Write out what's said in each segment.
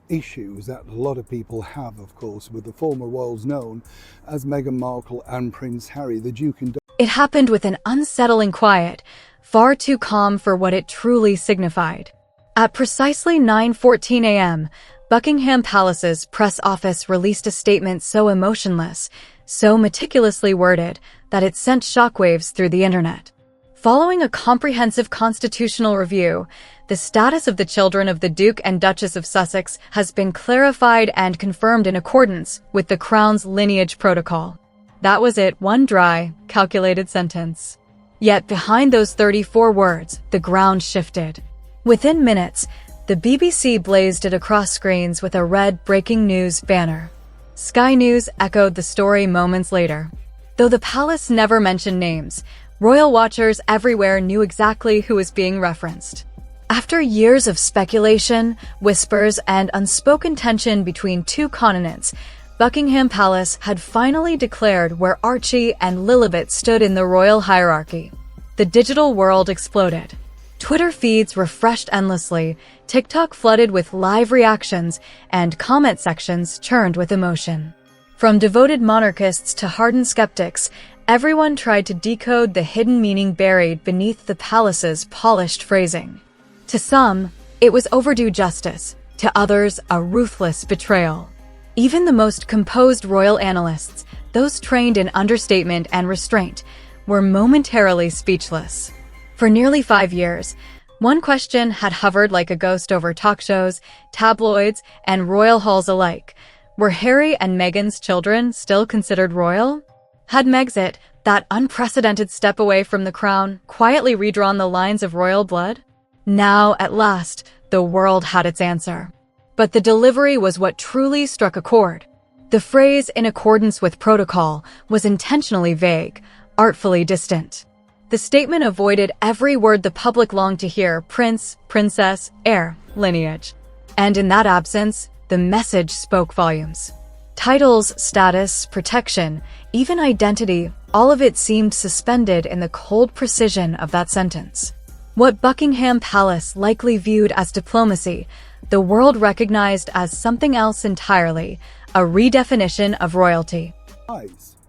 Issues that a lot of people have, of course, with the former royals known as Meghan Markle and Prince Harry, the Duke and It happened with an unsettling quiet, far too calm for what it truly signified. At precisely 9:14 a.m., Buckingham Palace's press office released a statement so emotionless, so meticulously worded, that it sent shockwaves through the internet. Following a comprehensive constitutional review, the status of the children of the Duke and Duchess of Sussex has been clarified and confirmed in accordance with the Crown's lineage protocol. That was it, one dry, calculated sentence. Yet behind those 34 words, the ground shifted. Within minutes, the BBC blazed it across screens with a red breaking news banner. Sky News echoed the story moments later. Though the palace never mentioned names, royal watchers everywhere knew exactly who was being referenced. After years of speculation, whispers, and unspoken tension between two continents, Buckingham Palace had finally declared where Archie and Lilibet stood in the royal hierarchy. The digital world exploded. Twitter feeds refreshed endlessly, TikTok flooded with live reactions, and comment sections churned with emotion. From devoted monarchists to hardened skeptics, everyone tried to decode the hidden meaning buried beneath the palace's polished phrasing. To some, it was overdue justice. To others, a ruthless betrayal. Even the most composed royal analysts, those trained in understatement and restraint, were momentarily speechless. For nearly 5 years, one question had hovered like a ghost over talk shows, tabloids, and royal halls alike. Were Harry and Meghan's children still considered royal? Had Megxit, that unprecedented step away from the crown, quietly redrawn the lines of royal blood? Now, at last, the world had its answer. But the delivery was what truly struck a chord. The phrase "in accordance with protocol" was intentionally vague, artfully distant. The statement avoided every word the public longed to hear: prince, princess, heir, lineage. And in that absence, the message spoke volumes. Titles, status, protection, even identity, all of it seemed suspended in the cold precision of that sentence. What Buckingham Palace likely viewed as diplomacy, the world recognized as something else entirely, a redefinition of royalty.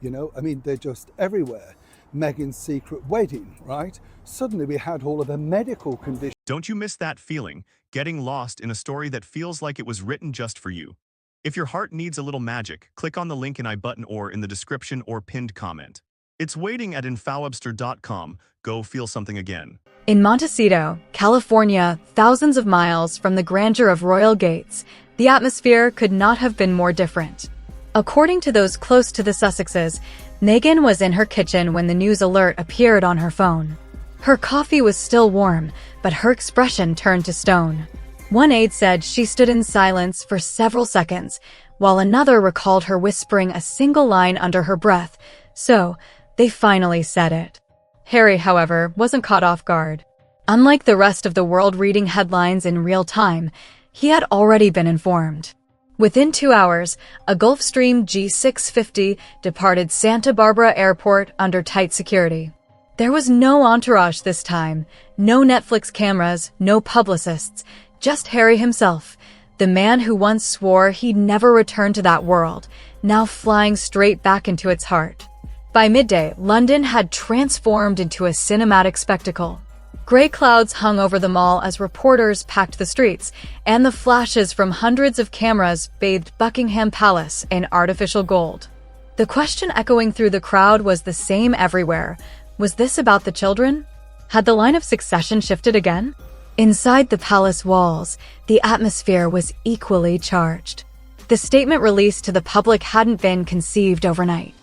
They're just everywhere. Meghan's secret wedding, right? Suddenly we had all of the medical conditions. Don't you miss that feeling, getting lost in a story that feels like it was written just for you? If your heart needs a little magic, click on the link in I-button or in the description or pinned comment. It's waiting at infowebster.com. Go feel something again. In Montecito, California, thousands of miles from the grandeur of royal gates, the atmosphere could not have been more different. According to those close to the Sussexes, Meghan was in her kitchen when the news alert appeared on her phone. Her coffee was still warm, but her expression turned to stone. One aide said she stood in silence for several seconds, while another recalled her whispering a single line under her breath. So, they finally said it. Harry, however, wasn't caught off guard. Unlike the rest of the world reading headlines in real time, he had already been informed. Within 2 hours, a Gulfstream G650 departed Santa Barbara Airport under tight security. There was no entourage this time, no Netflix cameras, no publicists, just Harry himself, the man who once swore he'd never return to that world, now flying straight back into its heart. By midday, London had transformed into a cinematic spectacle. Gray clouds hung over the mall as reporters packed the streets, and the flashes from hundreds of cameras bathed Buckingham Palace in artificial gold. The question echoing through the crowd was the same everywhere. Was this about the children? Had the line of succession shifted again? Inside the palace walls, the atmosphere was equally charged. The statement released to the public hadn't been conceived overnight.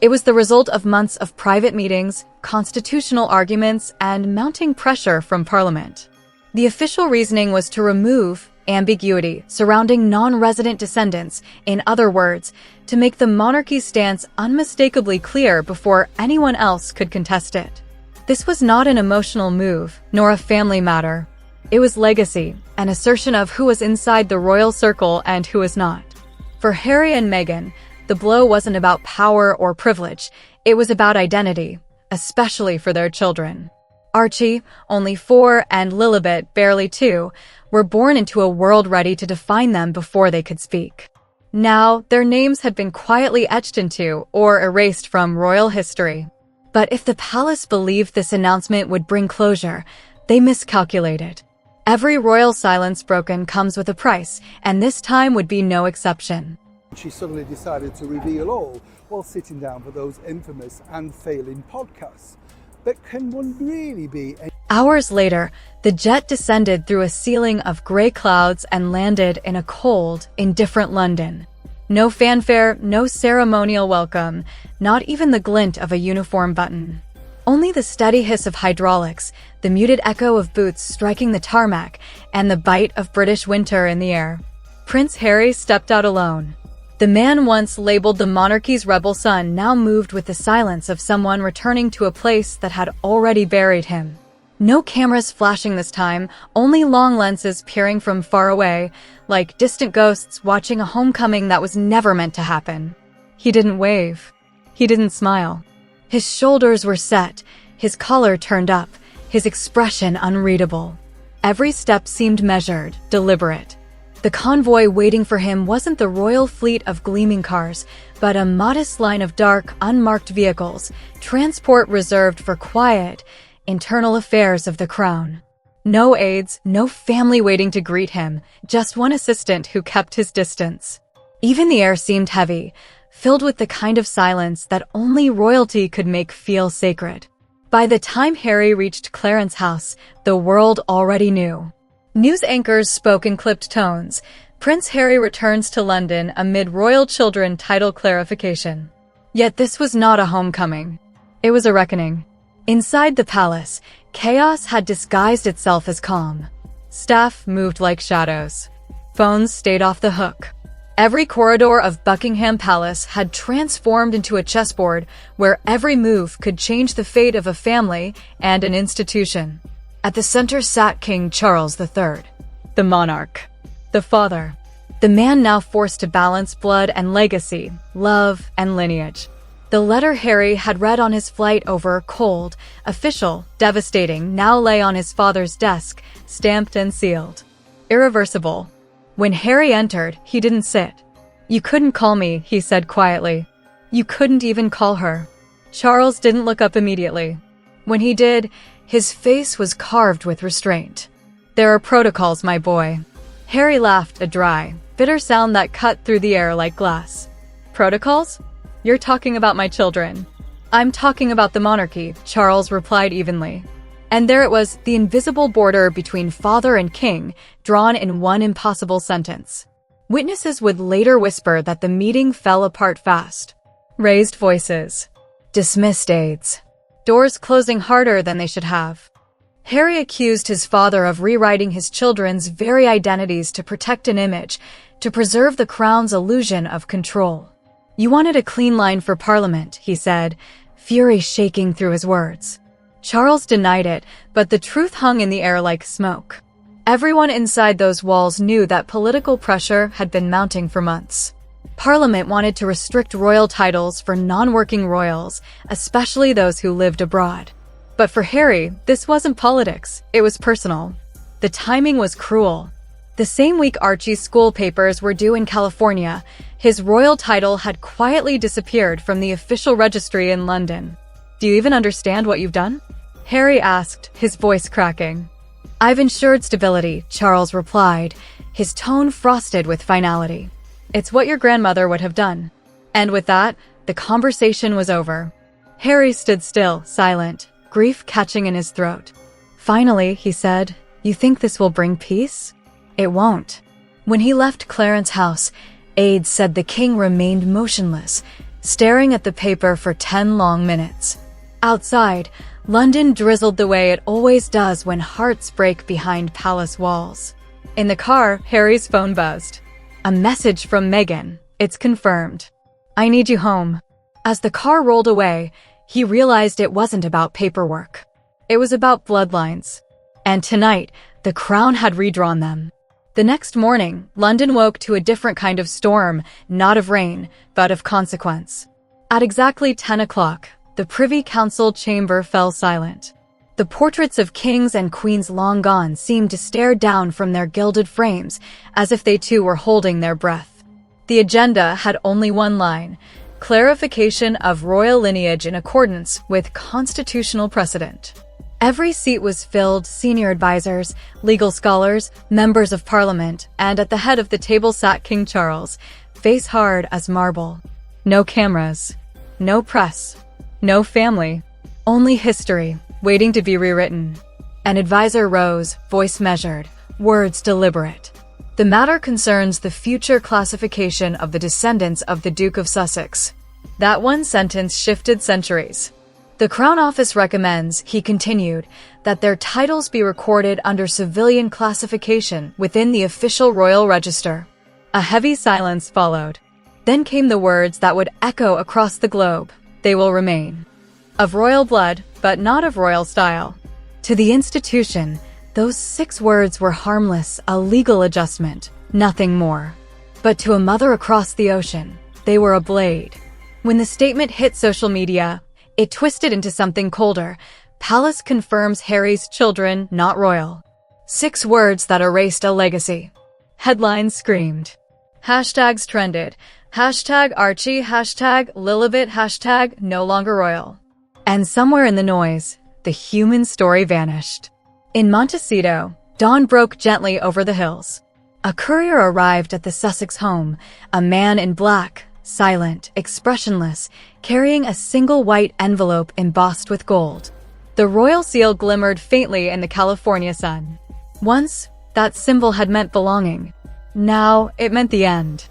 It was the result of months of private meetings, constitutional arguments, and mounting pressure from Parliament. The official reasoning was to remove ambiguity surrounding non-resident descendants, in other words, to make the monarchy's stance unmistakably clear before anyone else could contest it. This was not an emotional move, nor a family matter. It was legacy, an assertion of who was inside the royal circle and who was not. For Harry and Meghan, the blow wasn't about power or privilege, it was about identity, especially for their children. Archie, only 4, and Lilibet, barely 2, were born into a world ready to define them before they could speak. Now, their names had been quietly etched into or erased from royal history. But if the palace believed this announcement would bring closure, they miscalculated. Every royal silence broken comes with a price, and this time would be no exception. She suddenly decided to reveal all while sitting down for those infamous and failing podcasts. But can one really be Hours later, the jet descended through a ceiling of grey clouds and landed in a cold, indifferent London. No fanfare, no ceremonial welcome, not even the glint of a uniform button. Only the steady hiss of hydraulics, the muted echo of boots striking the tarmac, and the bite of British winter in the air. Prince Harry stepped out alone. The man once labeled the monarchy's rebel son now moved with the silence of someone returning to a place that had already buried him. No cameras flashing this time, only long lenses peering from far away, like distant ghosts watching a homecoming that was never meant to happen. He didn't wave. He didn't smile. His shoulders were set, his collar turned up, his expression unreadable. Every step seemed measured, deliberate. The convoy waiting for him wasn't the royal fleet of gleaming cars, but a modest line of dark, unmarked vehicles, transport reserved for quiet, internal affairs of the crown. No aides, no family waiting to greet him, just one assistant who kept his distance. Even the air seemed heavy, filled with the kind of silence that only royalty could make feel sacred. By the time Harry reached Clarence's house, the world already knew. News anchors spoke in clipped tones. Prince Harry returns to London amid royal children title clarification. Yet this was not a homecoming. It was a reckoning. Inside the palace, chaos had disguised itself as calm. Staff moved like shadows. Phones stayed off the hook. Every corridor of Buckingham Palace had transformed into a chessboard where every move could change the fate of a family and an institution. At the center sat King Charles III, the monarch, the father, the man now forced to balance blood and legacy, love and lineage. The letter Harry had read on his flight over, cold, official, devastating, now lay on his father's desk, stamped and sealed. Irreversible. When Harry entered, he didn't sit. "You couldn't call me," he said quietly. "You couldn't even call her." Charles didn't look up immediately. When he did, his face was carved with restraint. "There are protocols, my boy." Harry laughed, a dry, bitter sound that cut through the air like glass. "Protocols? You're talking about my children." "I'm talking about the monarchy," Charles replied evenly. And there it was, the invisible border between father and king, drawn in one impossible sentence. Witnesses would later whisper that the meeting fell apart fast. Raised voices. Dismissed aides. Doors closing harder than they should have. Harry accused his father of rewriting his children's very identities to protect an image, to preserve the crown's illusion of control. "You wanted a clean line for Parliament," he said, fury shaking through his words. Charles denied it, but the truth hung in the air like smoke. Everyone inside those walls knew that political pressure had been mounting for months. Parliament wanted to restrict royal titles for non-working royals, especially those who lived abroad. But for Harry, this wasn't politics, it was personal. The timing was cruel. The same week Archie's school papers were due in California, his royal title had quietly disappeared from the official registry in London. "Do you even understand what you've done?" Harry asked, his voice cracking. "I've ensured stability," Charles replied, his tone frosted with finality. "It's what your grandmother would have done." And with that, the conversation was over. Harry stood still, silent, grief catching in his throat. "Finally," he said, "you think this will bring peace?" It won't. When he left Clarence's house, aides said the king remained motionless, staring at the paper for 10 long minutes. Outside, London drizzled the way it always does when hearts break behind palace walls. In the car, Harry's phone buzzed. A message from Meghan. "It's confirmed. I need you home." As the car rolled away, he realized it wasn't about paperwork. It was about bloodlines. And tonight, the crown had redrawn them. The next morning, London woke to a different kind of storm, not of rain, but of consequence. At exactly 10 o'clock, the Privy Council chamber fell silent. The portraits of kings and queens long gone seemed to stare down from their gilded frames, as if they too were holding their breath. The agenda had only one line: clarification of royal lineage in accordance with constitutional precedent. Every seat was filled: senior advisors, legal scholars, members of parliament, and at the head of the table sat King Charles, face hard as marble. No cameras, no press, no family, only history, waiting to be rewritten. An advisor rose, voice measured, words deliberate. The matter concerns the future classification of the descendants of the Duke of Sussex. That one sentence shifted centuries. The Crown Office recommends, he continued, that their titles be recorded under civilian classification within the official royal register. A heavy silence followed. Then came the words that would echo across the globe: they will remain. Of royal blood, but not of royal style. To the institution, those 6 words were harmless, a legal adjustment, nothing more. But to a mother across the ocean, they were a blade. When the statement hit social media, it twisted into something colder. Palace confirms Harry's children, not royal. 6 words that erased a legacy. Headlines screamed. Hashtags trended. Hashtag Archie, hashtag Lilibet, hashtag no longer royal. And somewhere in the noise, the human story vanished. In Montecito, dawn broke gently over the hills. A courier arrived at the Sussex home, a man in black, silent, expressionless, carrying a single white envelope embossed with gold. The royal seal glimmered faintly in the California sun. Once, that symbol had meant belonging. Now, it meant the end.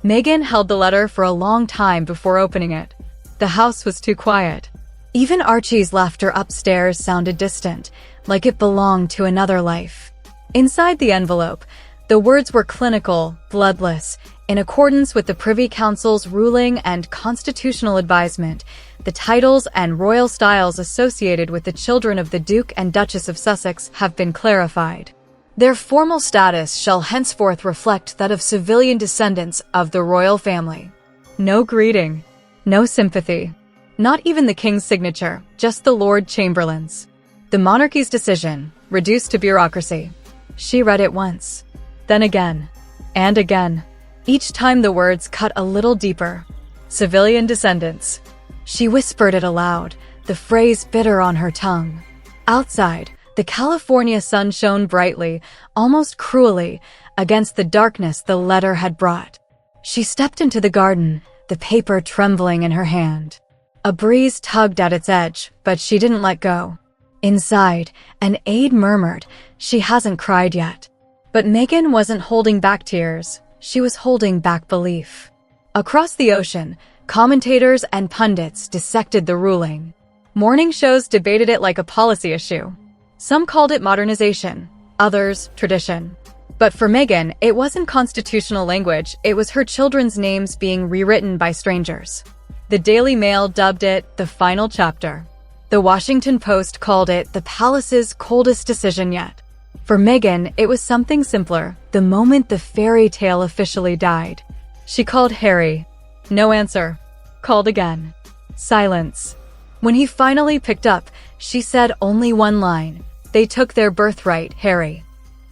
Meghan held the letter for a long time before opening it. The house was too quiet. Even Archie's laughter upstairs sounded distant, like it belonged to another life. Inside the envelope, the words were clinical, bloodless, in accordance with the Privy Council's ruling and constitutional advisement. The titles and royal styles associated with the children of the Duke and Duchess of Sussex have been clarified. Their formal status shall henceforth reflect that of civilian descendants of the royal family. No greeting, no sympathy, not even the king's signature, just the Lord Chamberlain's. The monarchy's decision, reduced to bureaucracy. She read it once, then again, and again. Each time the words cut a little deeper. Civilian descendants. She whispered it aloud, the phrase bitter on her tongue. Outside, the California sun shone brightly, almost cruelly, against the darkness the letter had brought. She stepped into the garden, the paper trembling in her hand. A breeze tugged at its edge, but she didn't let go. Inside, an aide murmured, "She hasn't cried yet." But Meghan wasn't holding back tears. She was holding back belief. Across the ocean, commentators and pundits dissected the ruling. Morning shows debated it like a policy issue. Some called it modernization, others tradition. But for Meghan, it wasn't constitutional language, it was her children's names being rewritten by strangers. The Daily Mail dubbed it the final chapter. The Washington Post called it the palace's coldest decision yet. For Meghan, it was something simpler, the moment the fairy tale officially died. She called Harry. No answer. Called again. Silence. When he finally picked up, she said only one line. They took their birthright, Harry.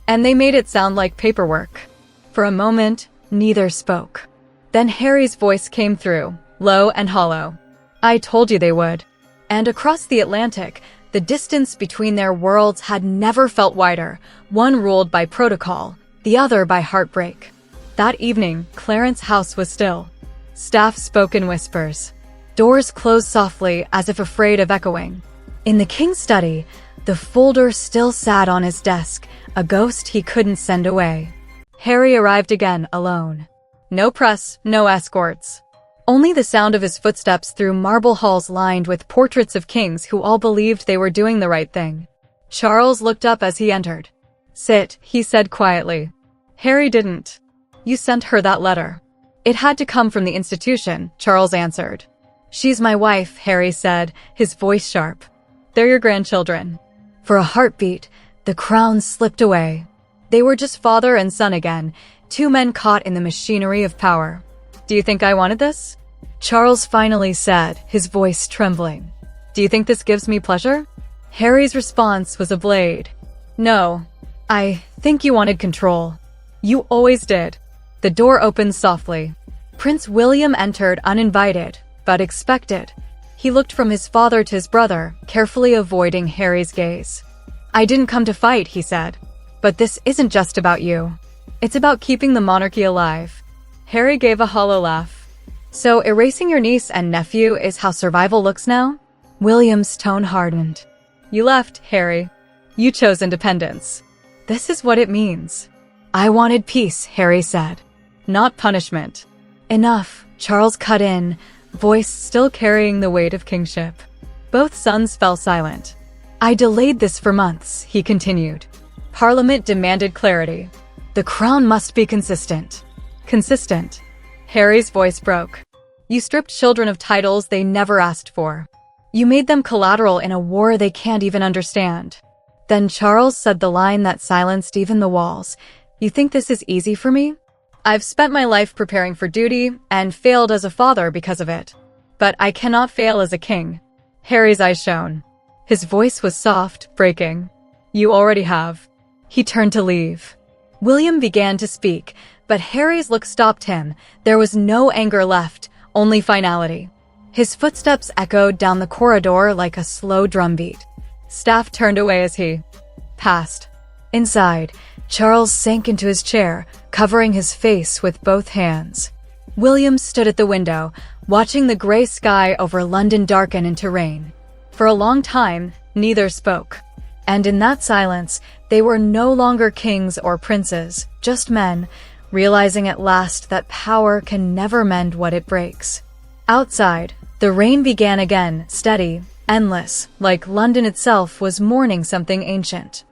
And they made it sound like paperwork. For a moment, neither spoke. Then Harry's voice came through, low and hollow. I told you they would. And across the Atlantic, the distance between their worlds had never felt wider, one ruled by protocol, the other by heartbreak. That evening, Clarence's house was still. Staff spoke in whispers. Doors closed softly as if afraid of echoing. In the king's study, the folder still sat on his desk, a ghost he couldn't send away. Harry arrived again, alone. No press, no escorts. Only the sound of his footsteps through marble halls lined with portraits of kings who all believed they were doing the right thing. Charles looked up as he entered. Sit, he said quietly. Harry didn't. You sent her that letter. It had to come from the institution, Charles answered. She's my wife, Harry said, his voice sharp. They're your grandchildren. For a heartbeat, the crown slipped away. They were just father and son again, 2 men caught in the machinery of power. Do you think I wanted this? Charles finally said, his voice trembling. Do you think this gives me pleasure? Harry's response was a blade. No, I think you wanted control. You always did. The door opened softly. Prince William entered uninvited, but expected. He looked from his father to his brother, carefully avoiding Harry's gaze. I didn't come to fight, he said. But this isn't just about you. It's about keeping the monarchy alive. Harry gave a hollow laugh. So erasing your niece and nephew is how survival looks now? William's tone hardened. You left, Harry. You chose independence. This is what it means. I wanted peace, Harry said. Not punishment. Enough, Charles cut in, voice still carrying the weight of kingship. Both sons fell silent. I delayed this for months, he continued. Parliament demanded clarity. The crown must be consistent. Consistent. Harry's voice broke. You stripped children of titles they never asked for. You made them collateral in a war they can't even understand. Then Charles said the line that silenced even the walls. You think this is easy for me? I've spent my life preparing for duty and failed as a father because of it. But I cannot fail as a king. Harry's eyes shone. His voice was soft, breaking. You already have. He turned to leave. William began to speak, but Harry's look stopped him. There was no anger left, only finality. His footsteps echoed down the corridor like a slow drumbeat. Staff turned away as he passed. Inside, Charles sank into his chair, covering his face with both hands. William stood at the window, watching the gray sky over London darken into rain. For a long time, neither spoke. And in that silence, they were no longer kings or princes, just men, realizing at last that power can never mend what it breaks. Outside, the rain began again, steady, endless, like London itself was mourning something ancient.